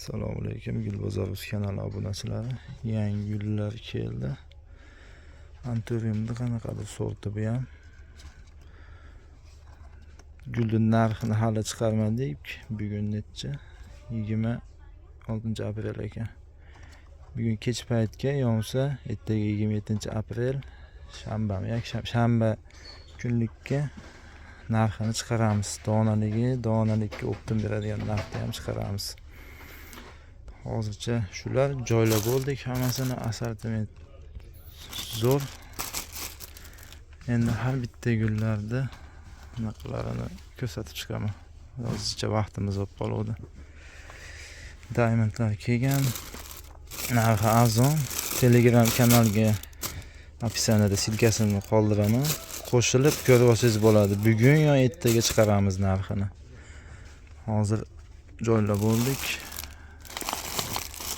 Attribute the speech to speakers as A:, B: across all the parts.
A: Assalomu alaykum, Gulbozor kanali obunachilari. Yangi gullar keldi. Antoriumda qanaqadir sorti bu ham. Gulning narxini hali chiqarmadik. Bugun necha? 26 aprel ekan. Bugun kech paytga yonsa, ertaga 27 aprel shanba kunlikka narxini chiqaramiz. Donalikka optim beradigan narxni ham chiqaramiz. Hozircha shular joylab oldik, hammasini assortiment zo'r. Endi har bitta gullarda bunaqalarini ko'rsatib chiqaman. Hozircha vaqtimiz bo'lib qoldi. Diamondlar kelgan. Narxi arzon. Telegram kanalga opisaniyada silkasini qoldiraman. Qo'shilib ko'rib olsangiz bo'ladi. Bugun yo ertaga chiqaramiz narxini. Hozir joylab oldik.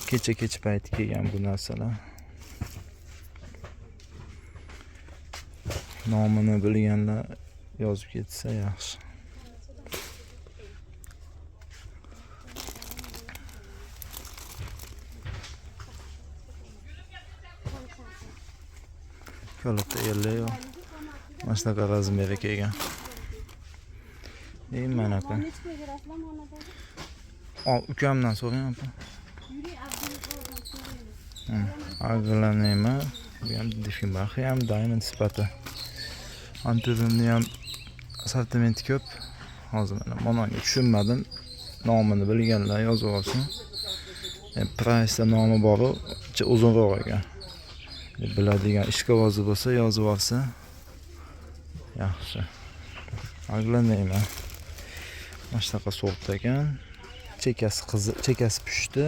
A: Kech payt kelgan bu narsalar. Nomini bilganlar yozib ketsa yaxshi. Kalata yerlayo. Mana shunaqa razmeri kelgan. Mana bu. Ukamdan so'rang apa. Aglanema, bu ham Defimaxi ham Diamond sifati. Antoriumni ham assortimenti ko'p. Hozir mana tushunmadim. Nomini bilganlar yozib olsin. Price'da nomi bor-u, uzunroq ekan. Biladigan ishqibozi bo'lsa yozib olsa yaxshi. Aglanema. Mana shunaqa sort ekan. Chekasi pushti,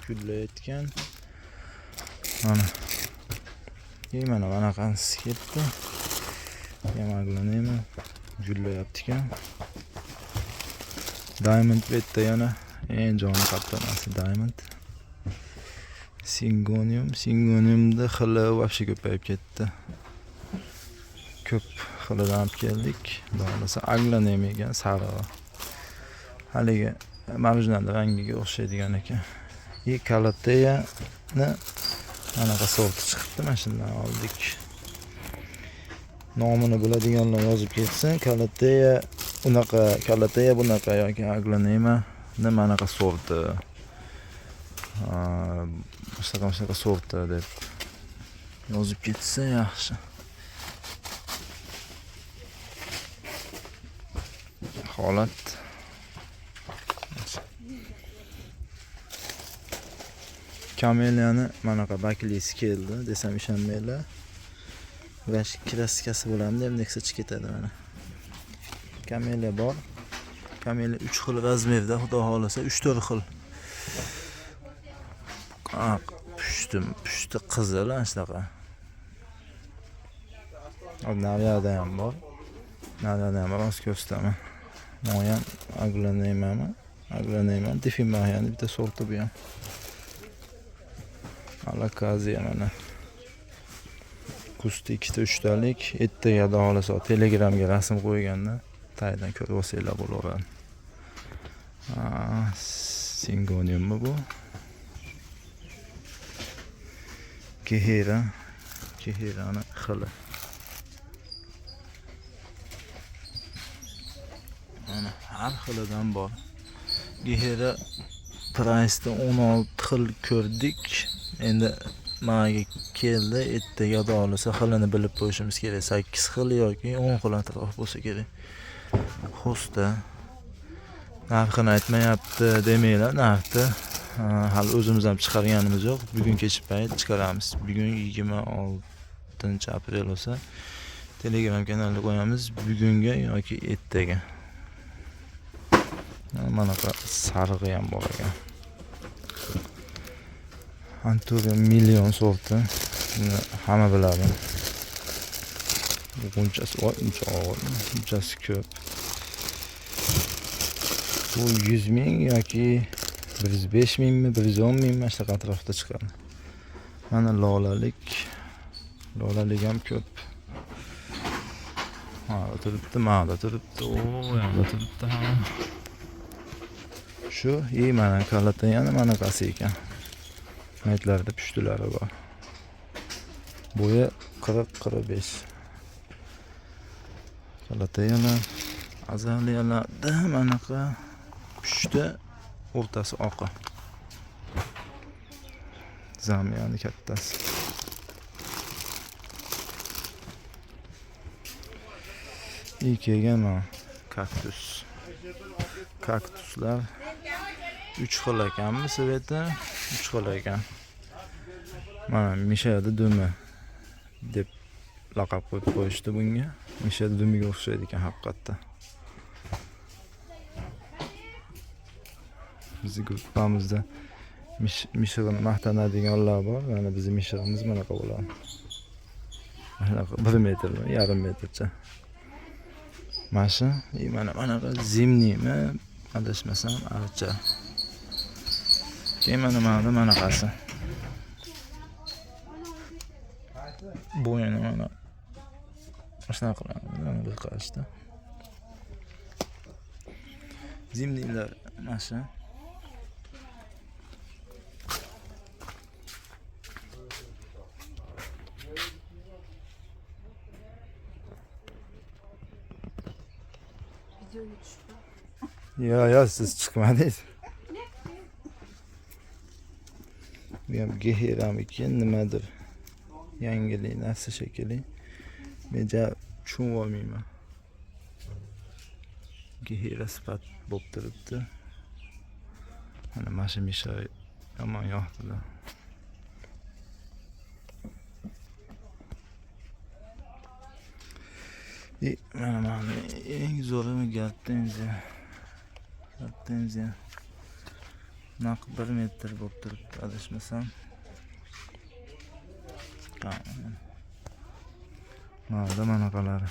A: gullayotgan. Mana bunaqanisi ketdi. Aglanema gullayapti ekan. Diamond bu yerda yana eng joni qatlamasi Diamond. Singoniumda xili vobshe ko'payib ketdi. Ko'p xilidan olib keldik. Bo'lmasa aglanema ekan, sariq. Haligi marjinal rangiga o'xshaydigan ekan. Kalateyani anaqa sorti chiqibdi, mana shundan oldik. Nomini biladiganlar yozib ketsin. Kalateya bunaqa yoki aglanema nimanaqa sorti. Shunaqa sorti deb yozib ketsa yaxshi. Holat Kamelyani manaqa baklisi keldi desam ishonmaylar. Va kraskasi bo'lamdi, ham neksa chiqib ketadi mana. Kamelya bor. Kamelya 3 xil razmerda, xudo xolasa 3-4 xil. Pushti qizil shunaqa. Nariyada ham bor. Nariyada ham rost ko'rsataman. Mo'yan aglanema, Defimaxi bitta sorti bu ham. Alakaziya mana. Kusti 2 talik, ertaga xohlasa Telegramga rasm qo'yganda taydan ko'rib olsanglar bo'laveradi. Singoniummi bu? Kehirani xili. Mana har xilidan bor. Gehira price'da 16 xil ko'rdik. Endi menga keldi, ertaga xohlasa xilini bilib qo'yishimiz kerak. 8 xil yoki 10 xil atrof bo'lsa kerak. Xo'sta narxini aytmayapti demanglar, narxni hali o'zimiz ham chiqarganimiz yo'q. Bugun kech payt chiqaramiz. Bugun 26 aprel bo'lsa Telegram kanaliga qo'yamiz. Bugunga yoki ertaga. Mana bu sarig'i ham bor ekan. Antorium million sorti. Hamma biladi. Bunchasi ko'p. Bu 100 ming yoki 105 mingmi, 110 mingmi shunaqa atrofda chiqadi. Mana lolalik ham ko'p. Turibdi, mana turibdi, yoqda turibdi. Shu, mana kalata yana manaqasi ekan. Maytlarda pushtilari bor. Bo'yi 40-45. Kalatayalar, azaliyalarda manaqa pushti, o'rtasi oqi. Zamiyani kattasi. Kelgan kaktus. Kaktuslar 3 xil ekanmi sveti? 3 xil ekan. Mana Mishada dumi deb laqab qo'yib qo'yishdi bunga. Mishada dumiga o'xshaydi ekan haqiqatda. Bizning gruppamizda mishig'ini maqtanadiganlar bor. Mana bizning mishig'imiz bunaqa bo'ladi. Mana 1 metr, yarim metrcha. Masha, mana zimniymi, adashmasam, archa. Keyin mana manaqasi. Bo'yini mana shunaqa qiladi, bir qarashda. Zimniylar masha. Ya siz chiqmadingiz. Bu ham gehiram ekan, nimadir yangilik narsa shekilli. Men tushunib olmayman. Gehira sifat bo'lib turibdi. Mana mashimisha yomon yoqdilar. Mana eng zo'rimi Gattenziya. Naq 1 metr bo'lib turibdi, adashmasam. Mana qoladi.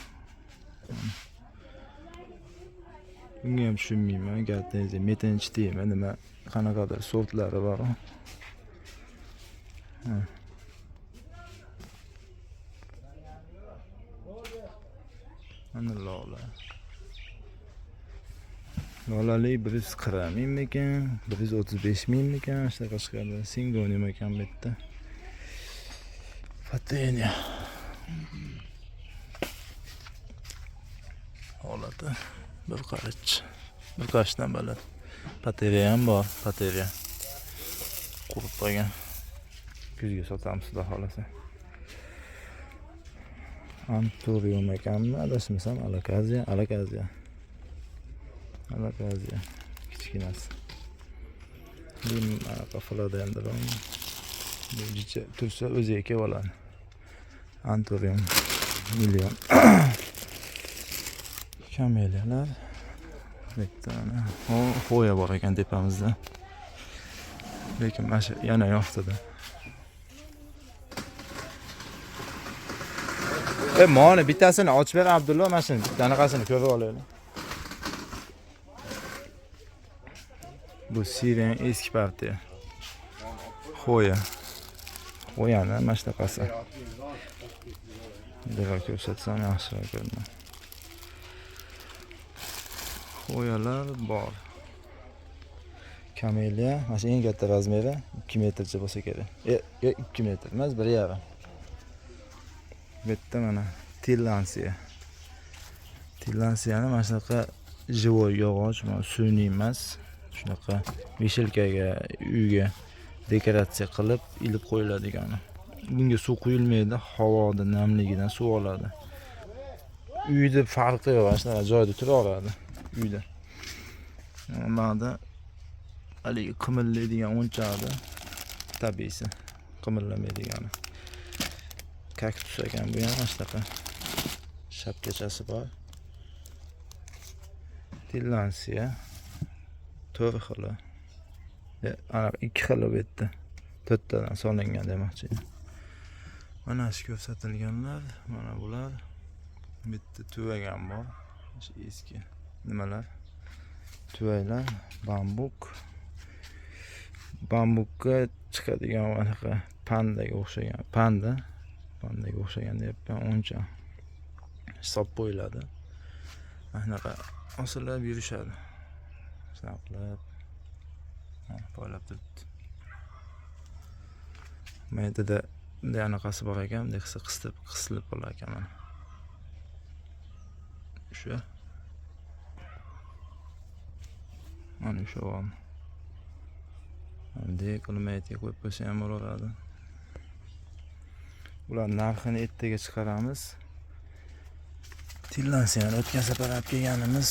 A: Bunga ham tushunmayman, Gattenziya metinchi deymi, nima qanaqadir sortlari bor. Mana lola. Lolali 140 mingmikan, 135 mingmikan, shunaqa chiqadi. Singonim ekan bu yerda. Fatenia. Holati bir qarich. Bir qarashdan baland. Pateriya ham bor, pateriya. Qurib qo'ygan. Kuzga sotamiz xudo xolasa. Antorium ekanmi, adashmasam, alakaziya. Kichkinasi. Lim qafaladandiram. Bu jicha tursa o'ziga kelib oladi. Antorium million. Kameliyalar. Bittani. Xo'ya bor ekan tepamizda. Lekin mana shu yana yoqdi-da. Mana bittasini ochib ber Abdullo, mana shuni qanaqasini ko'rib olaylik. Bu Siren eski partiya. Xo'yani mana shunaqasi. Bunga ko'rsatsam yaxshiroq ko'raman. Xo'yalar bor. Kameliya, mana shu eng katta razmeri 2 metrcha bo'lsa kerak. 2 metr emas, 1,5. Bitta mana Tillansiyani mana shunaqa живой yog'och, mana sun'iy emas. Shunaqa veshelkaga, uyga dekoratsiya qilib ilib qo'yiladigan. Bunga suv quyilmaydi, havoda namligidan suv oladi. Uyda farqi yo'q, shunaqa joyda tura oladi uyda. Mana haligi qimillaydigan o'nchaqda tabiiysi, qimillamaydigani. Kaktus ekan bu ham shunaqa shapkachasi bor. Tillansiya 4 xili. Ana 2 xili bu yerda. 4 tadan solingan demoqchi. Mana shu ko'rsatilganlar, mana bular. Bitta tuvagan bor. Shu eski nimalar? Tuvaylar, bambukka chiqadigan anaqa pandaga o'xshagan deyapman, uncha hisob qo'yiladi. Anaqa osilib yurishadi. Shunaqa qilib Poylab turibdi. Mayda bunday anaqasi bor ekan, bunday qisilib qolar ekan mana. Shu. Mana shu ham. Bunday qilmaydi, qo'yib qo'ysa ham bo'laveradi. Ular narxini ertaga chiqaramiz. Tillansa ham o'tgan safar olib kelganimiz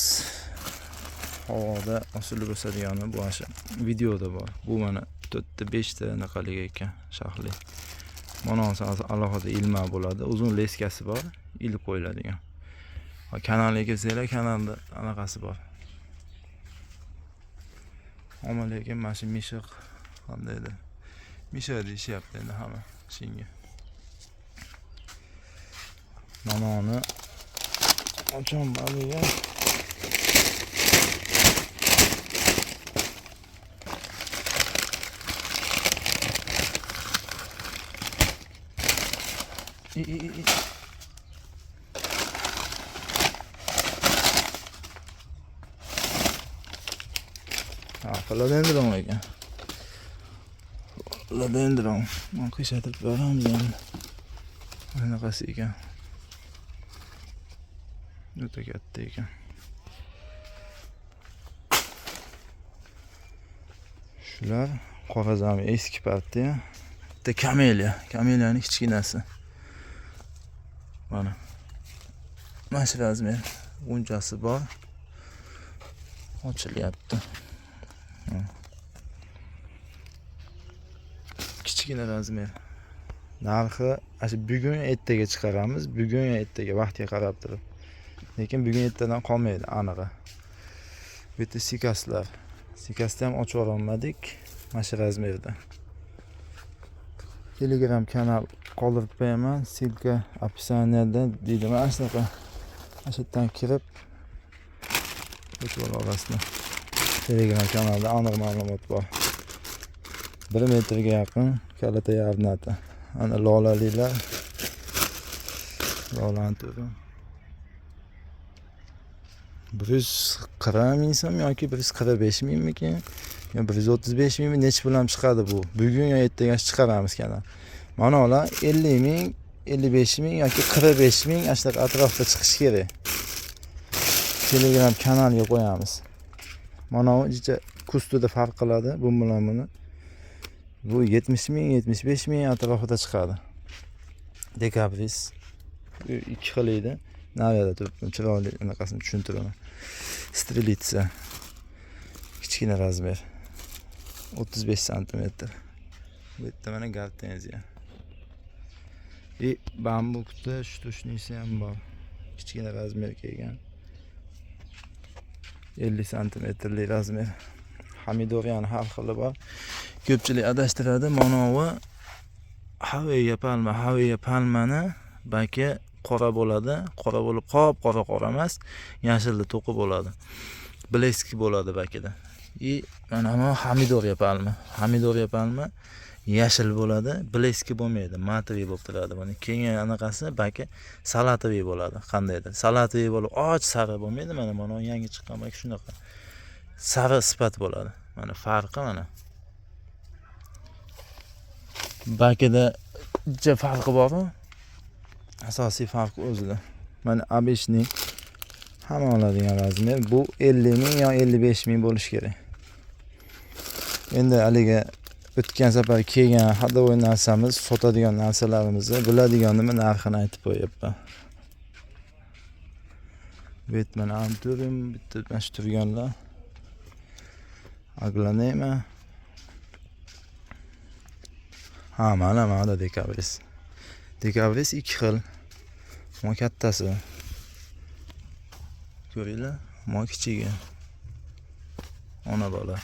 A: havoda osilib o'sadigani bu asha videoda bor. Bu mana 4 ta 5 ta anaqalik ekan, shaxli. Mana alohida ilma bo'ladi. Uzun leskasi bor, ilib qo'yiladigan. Kanalga kelsanglar, kanalda anaqasi bor. Ammo lekin mana shu mishiq qandaydi? Mishiq deyishyapti endi hamma shinga. Manoni ocham baliga philodendron ekan. Philodendron. Mana qishatib beramiz endi. Anaqasi ekan. O'ta katta ekan. Shular qog'ozami eski partiya. Bitta kameliyaning kichkinasi. Mana. Mana shu razmer. Unchasi bor. Ochilyapti. Kichkina razmer. Narxi bugun ertaga chiqaramiz. Bugun ertaga vaqtga qarab turib. Lekin bugun ertadan qolmaydi aniqi. Bu yerda sikaslar. Sikasni ham ochib olmadik. Mana shu razmerda. Telegram kanal qoldirib qo'yaman. Silka описаниеda deydi. Mana shunaqa. Ashitdan kirib o'tib olasizlar. Telegram kanalda aniq ma'lumot bor. 1 metrga yaqin kalata yarnata. Ana lolalilar. Lolan turi. 140 ming so'm yoki 145 mingmikin? Yo 135 mingmi nech pul ham chiqadi bu. Bugun yo ertaga chiqaramiz kanal. Mana ular 50 ming, 55 ming yoki 45 ming ashlar atrofda chiqish kerak. Telegram kanalga qo'yamiz. Mana bu jicha kustida farq qiladi bu bilan buni. Bu 70 ming, 75 ming atrofida chiqadi. Dekabris. Bu ikki xil edi. Naviyada turibdi. Chiroyli anaqasini tushuntiraman. Strelitsa. Kichkina razmer. 35 sm. Bu yerda mana gartenziya. Bambukda shtushnisi ham bor. Kichkina razmer kelgan. 50 santimetrli razmer. Hamidoriyani har xili bor. Ko'pchilik adashtiradi. Mana bu Haviya palmani balki qora bo'ladi. Qora bo'lib qora emas, yashilda to'qi bo'ladi. Bleski bo'ladi balkida. Mana bu Hamidoriya palma yashil bo'ladi, bleski bo'lmaydi, matoviy bo'lib turadi. Buni keyin anaqasi balki salatoviy bo'ladi. Qandaydir? Salatoviy bo'lib, och sari bo'lmaydi. Mana yangi chiqqan balki shunaqa. Sari sifat bo'ladi. Mana farqi mana. Balkida jicha farqi bor-ku. Asosiy farq o'zida. Mana abishning hamma oladigan razmer bu 50 ming yo 55 ming bo'lish kerak. Endi haliga o'tgan safar kelgan hadovoy narsamiz, sotadigan narsalarimizni biladiganimni narxini aytib qo'yapman. Bu yerda mana Anturim, bitta mana shu turganlar. Aglanema. Mana dekabris. Dekabris 2 xil. Mo kattasi. Ko'ringlar, mo kichigi. Ona bola.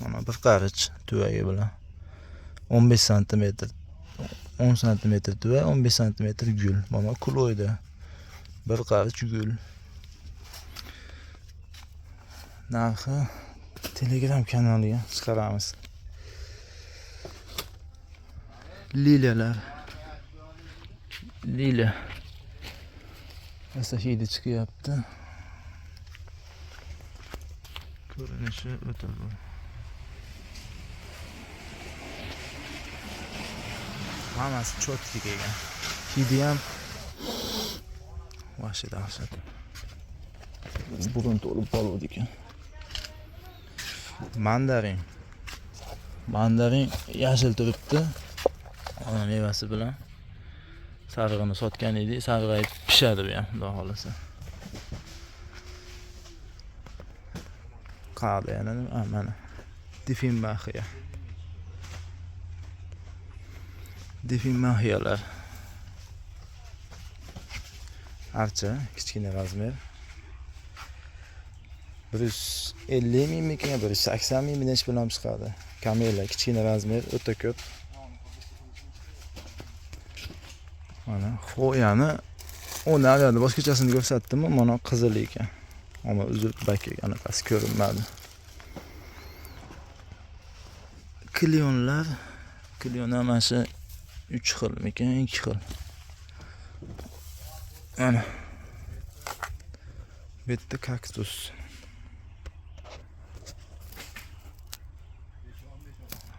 A: Mana bir qarich tuvagi bilan. 15 sm. 10 sm tuva, 15 sm gul. Mana kuloyda. Bir qarich gul. Narxi Telegram kanaliga chiqaramiz. Liliyalar. Liliya. Esa hidi chiqyapti. Ko'rinishi o'ta bu. Hammasi cho'tki kelgan. Hidi ham vashi dahshat. Burun to'lib qoluvdi ekan. Mandarin yashil turibdi. Ona mevasi bilan sarig'ini sotgan edik. Sarig'ayib pishadi bu ham, xudo xolasa. Qadi yana mana Diffenbachiya. Diffenbachiyalar. Archa, kichkina razmer. 150 mingmikan, 180 ming necha bilan chiqadi. Kamela kichkina razmer, o'ta ko'p. Mana xo'yani o'naladi. Boshqachasini ko'rsatdim, mana qizil ekan. Ammo uzib bakka anaqasi ko'rinmadi. Klionlar, klionlar mana shu 3 xilmikan, 2 xil. Mana bitta kaktus.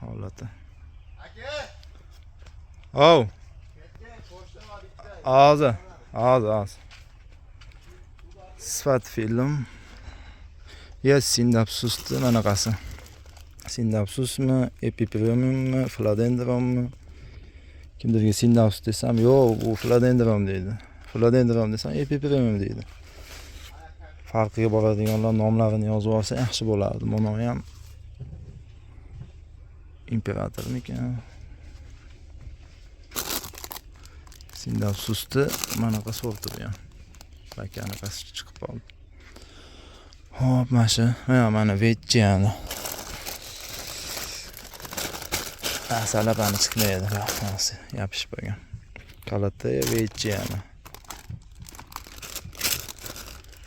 A: Holati. Oh. Az. Sifat film. Ya Synapsus'tu manaqasi. Synapsusmi, Epipremiummi, Philodendronmi? Kimdirga Synapsus desam, yo'q, bu Philodendron deydi. Philodendron desam, Epipremium deydi. Farqiga boradiganlar nomlarini yozib olsa yaxshi bo'lardi. Mana ham imperatormikan. Synapsus'tu manaqa sorti bu ham. Balki anaqasi chiqib qoldi. Hop, mana vechchani. Salabani chiqmaydi, rahmasi yopishib bo'lgan. Kalataya vechchani.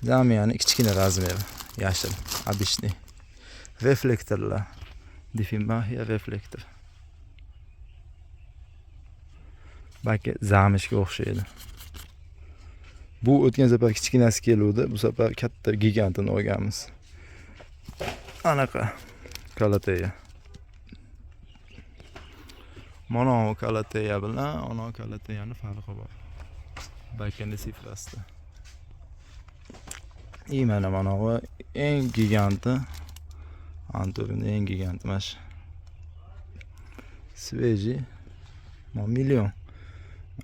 A: Zamiyani kichkina razmeri, yashil, обычный. Reflektorlar. Diffenbachiya reflektor. Balki zamishga o'xshaydi. Bu o'tgan safar kichkinasi keluvdi, bu safar katta gigantini olganmiz. Anaqa Kalataya. Mono Kalataya bilan ono Kalatayani farqi bor. Balkani sifrasida. Mana bu eng giganti. Antorini eng giganti mash. Sveji. Million.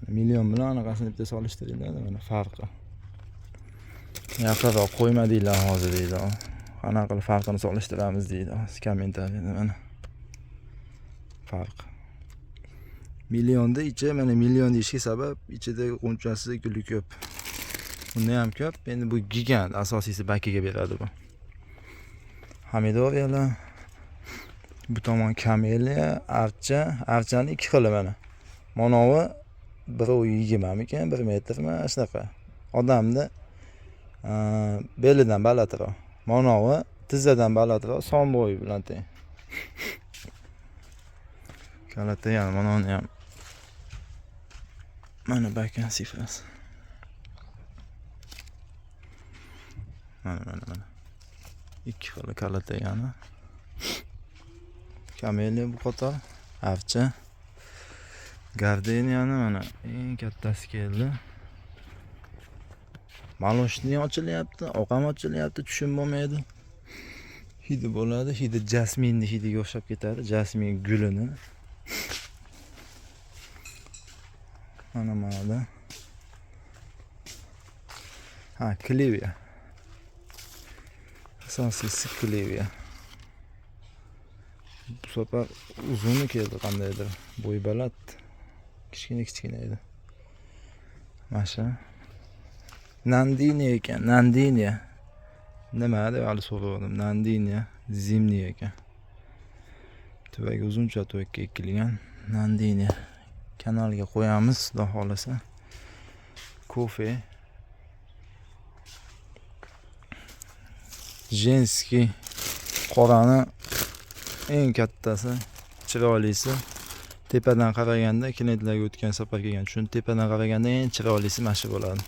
A: Million bilan anaqasini bitta solishtiringlar, mana farqi. Yaqinroq qo'ymadinglar hozir deydi. Qanaqa qilib farqini solishtiramiz deydi. Kommentariyada mana. Farq. Millionda ichi, mana million deyishga sabab ichida qo'nchasi guli ko'p. Unda ham ko'p. Endi bu gigant, asosiysi bakiga beradi bu. Hamidoriyalar. Bu tomon Kamelia, archani 2 xili mana. Monovi 1.20 mikan, 1 metrmi, shunaqa. Odamni belidan balandroq. Monovi tizzadan balandroq, son bo'yi bilan teng. Kalataya mana ham. Mana bakan sifrasi. Mana. 2 xil Kalatayani. Kamelia bu qator, archa. Gardeniyani mana eng kattasi keldi. Maloshni ochilyapti, oqam ochilyapti, tushunmaydi. Hidi bo'ladi, hidi jasminni hidiga o'xshab ketadi, jasmin gulini. Mana. Klevia. Asosiysi klevia. Bu safar uzuni keldi qandaydir, bo'y baland. Kichkina edi. Masha. Nandini ekan, Nandini. Nima deb hali so'radim. Nandini, zimni ekan. Tuvagi uzuncha tuvakka ekilgan Nandini. Kanalga qo'yamiz, xudo xolasa. Kofe. Jenski qorani eng kattasi, chiroylisi. Tepadan qaraganda, klientlarga o'tgan safar kelgan. Shuni tepadan qaraganda eng chiroylisi mana shu bo'ladi.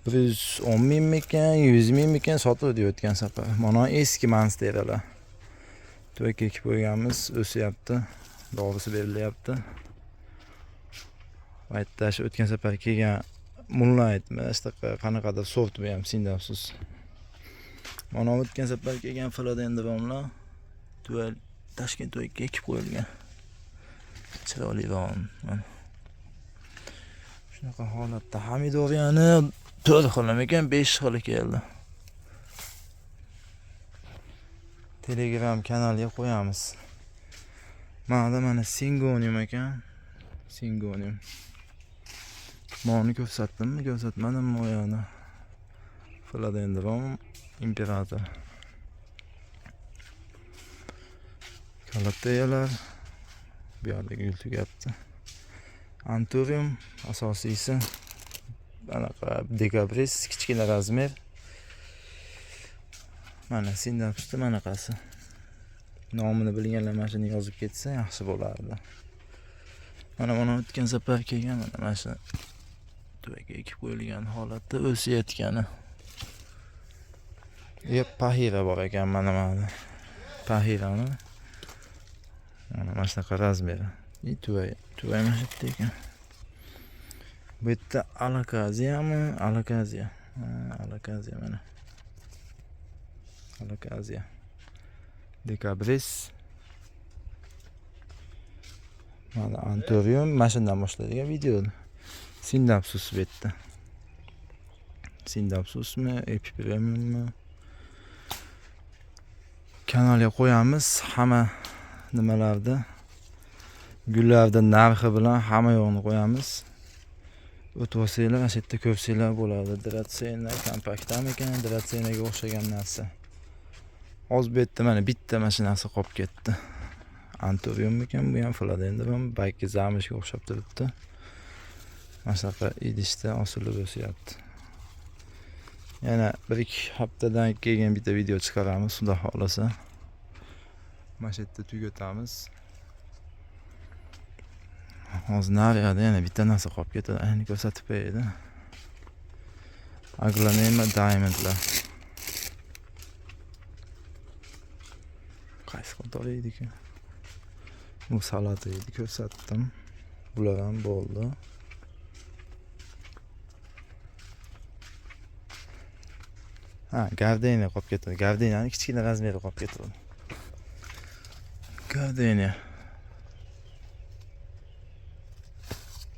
A: 110 mingmikan, 100 mingmikan sotuvdi o'tgan safar. Mana eski monsteralar. To'yga ekib qo'yganmiz, o'syapti. Dorisi berilyapti. Aytda shu o'tgan safar kelgan Moonlightmi, qanaqadir sort bu ham sindafsiz. Mana o'tgan safar kelgan philodendronlar to'y Toshkent to'yiga ekib qo'yilgan. Chiroyliroq. Shunaqa holatda Hamidoviyani 4 xil ekan, 5 xil keldi. Telegram kanaliga qo'yamiz. Mana Singonium ekan. Singonium. Mani ko'rsatdimmi, ko'rsatmadimmi o yana? Philodendron imperator. Kalateyalar. Bu yerda gul tugabdi. Anthurium asosiysi. Anaqa Degabris kichkina razmer. Mana sindapti manaqasi. Nomini bilganlar mana shuni yozib ketsa yaxshi bo'lardi. Mana o'tgan safar kelgan mana shu to'yga ekib qo'yilgan holatda o'sayotgani. Pahira bor ekan mana. Pahirani. Mana shunaqa razmeri. To'y mana shu yerda ekan. Bu yerda alakaziyami? Alakaziya. Alakaziya mana. Alakaziya. Dekabris. Mana Anthurium mashindan boshlaydigan videoni. Sindapsus bu yerda. Sindapsusmi, Epipremiummi? Kanalga qo'yamiz. Hamma nimalarda gullarda narxi bilan hamma yo'qni qo'yamiz. O'tib olsanglar, mana shu yerda ko'rsanglar bo'ladi. Dratsena kompaktami ekan, Dratsenaga o'xshagan narsa. Hozir bu yerda mana bitta mashinasi qolib ketdi. Anthurium ekan, bu ham philodendron, balki zamishga o'xshab turibdi. Mana shunaqa idishda osilib o'syapti. Yana 1-2 haftadan keyin bitta video chiqaramiz, xudo xolasa. Mana shu yerda tugatamiz. Hozir nariyada yana bitta narsa qolib ketadi. Ayni ko'rsatib qo'yadi. Aglanema diamondlar. Qaysi qator edi-ku? Bu salata edi, ko'rsatdim. Bular ham bo'ldi. Gardenia qolib ketdi. Gardeniyaning kichkina razmeri qolib ketdi. Gardenia.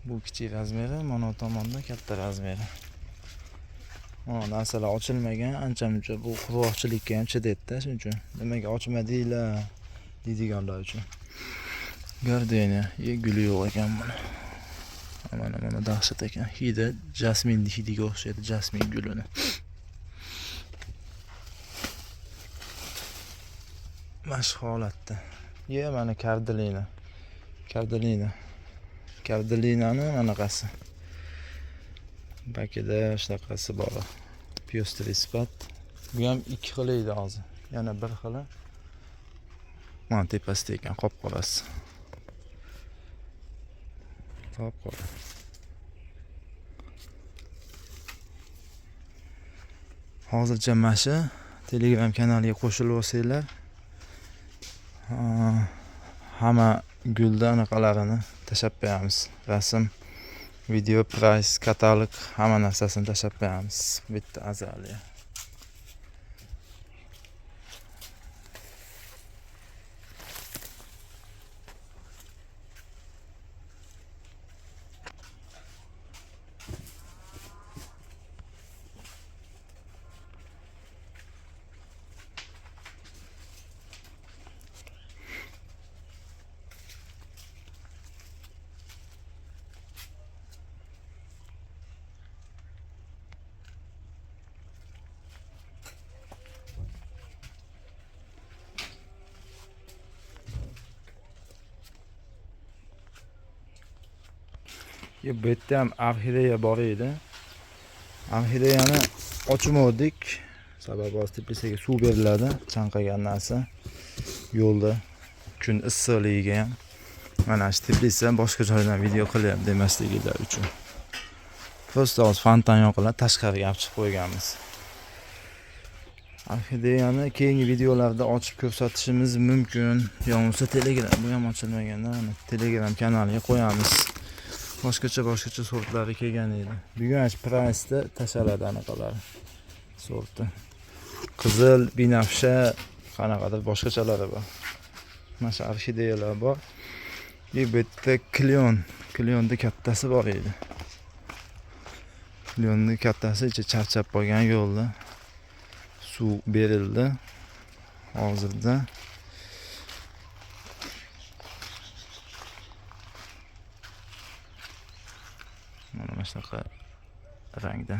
A: Bu kichik razmeri, mana tomonda katta razmeri. Mana narsalar ochilmagan, ancha-muncha bu quruqchilikka ham chidaydi-da, shuning uchun. Nimaga ochmadinglar deydiganlar uchun. Gardenia, guli yo'q ekan buni. Mana dahshat ekan. Hidi jasmin hidiga o'xshaydi, jasmin gulini. Mashq holatda. Mana Kardelinani anaqasi. Bakida shunaqasi bor. Piosterispat. Bu ham 2 xil edi hozir. Yana 1 xili. Mana tepasida ekan, qop-qorasi. Qop-qora. Hozircha mana Telegram kanaliga qo'shilib olsanglar, hamma gulda anaqalarini tashab qo'yamiz. Rasm, video, price, katalog, hamma narsasini tashab qo'yamiz. Bitta azaliya. Bu yerda ham orxideya bor edi. Orxideyani ochmadik. Sababi teplisiga suv beriladi, chanqagan narsa. Yo'lda kun issiqligiga ham mana shu teplisa boshqa joydan video qilyapti demasligilar uchun. Просто hozir fontan yoqiladi, tashqariga olib chiqib qo'yganmiz. Orxideyani keyingi videolarda ochib ko'rsatishimiz mumkin. Yo'qsa Telegram, bu ham ochilmaganda, mana Telegram kanaliga qo'yamiz. Boshqacha sortlari kelgan edi. Bugun ash price'da tashaladi anaqalar. Sorti. Qizil, binafsha, qanaqadir boshqachalari bor. Mana shu orxideyalar bor. Bu yerda Kleonda kattasi bor edi. Kleonda kattasi charchab qolgan yo'lda. Suv berildi. Hozirda mana shunaqa rangda